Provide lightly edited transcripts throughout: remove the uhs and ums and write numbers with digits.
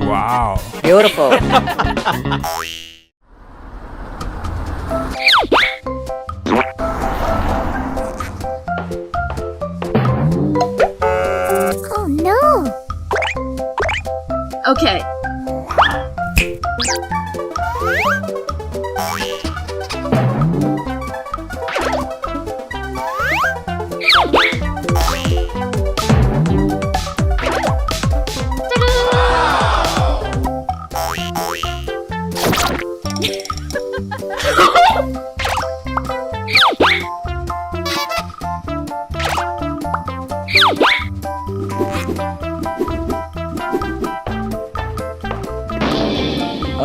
Wow. Beautiful. Oh no! Okay.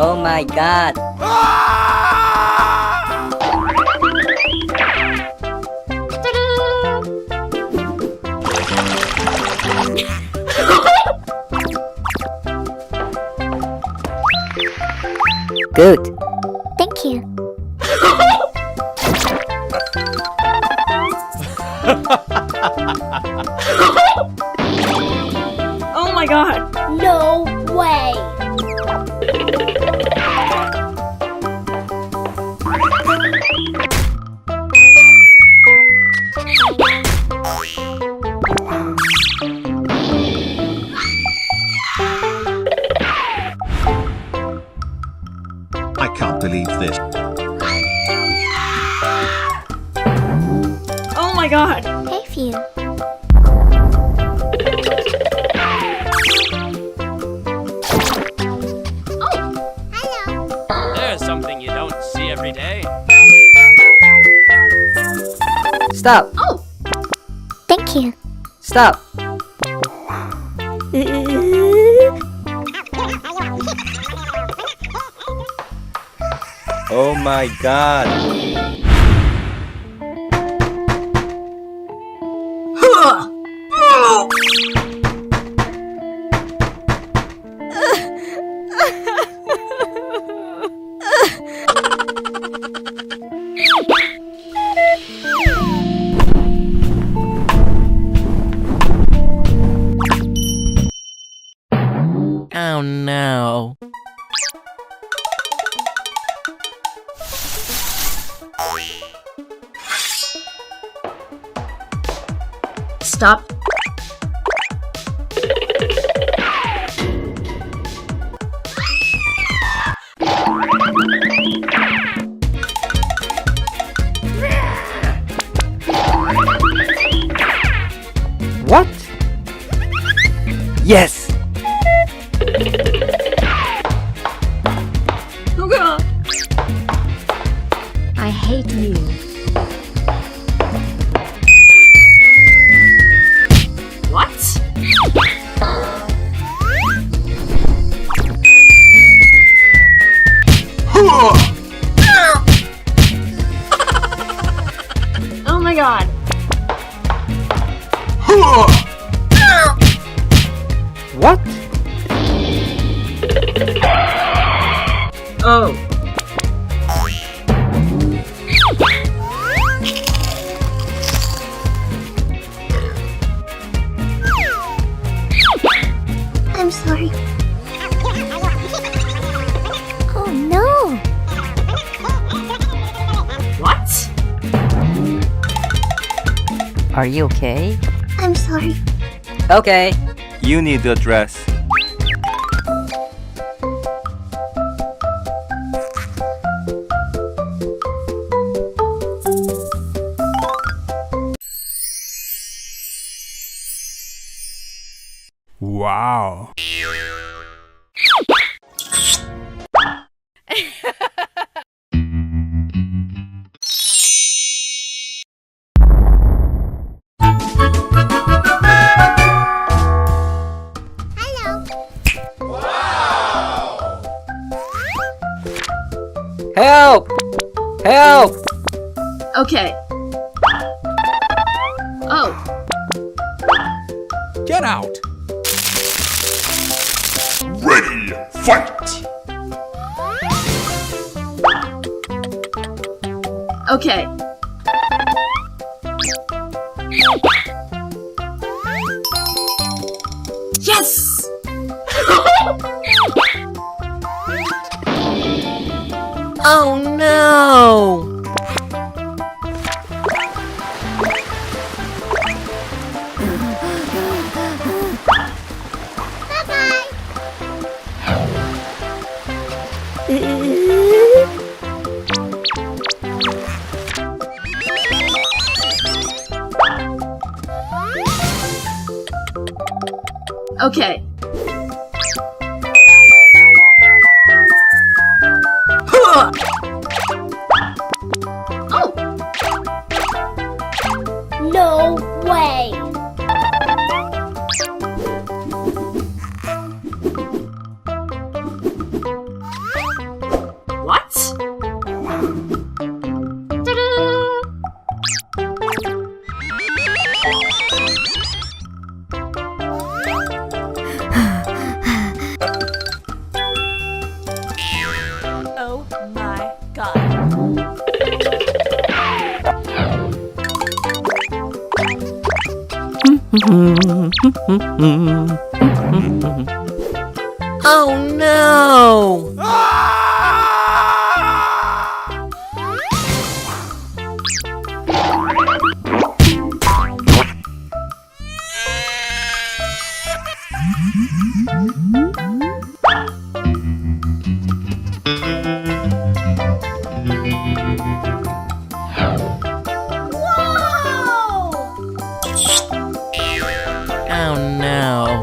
Oh my god. Good. Thank you. Oh my god. No way! I can't believe this. Oh my god. Hey, Phew. There's something you don't see every day. Stop. Oh. Thank you. Stop. Oh my god. Oh no. Stop. What? Yes. Oh god. I hate you. What? Oh my god. What? Oh. I'm sorry. Oh no! What? Are you okay? I'm sorry. Okay. You need a dress. Wow. Help! Help! Okay. Oh. Get out. Ready, fight! Okay. Yes! Oh no! Okay. Oh! No way. What? Ta-da! Oh my god. Oh no! Oh no.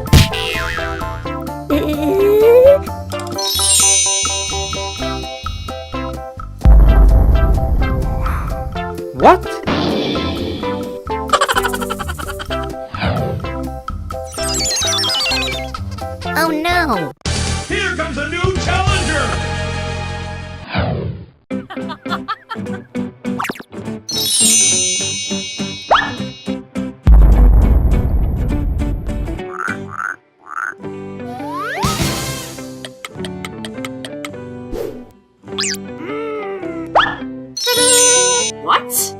What? Oh no. Here comes a new challenger! What?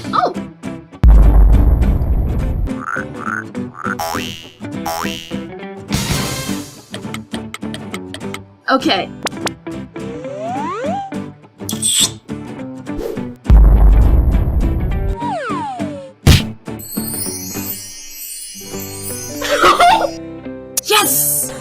Oh! Okay. Yes!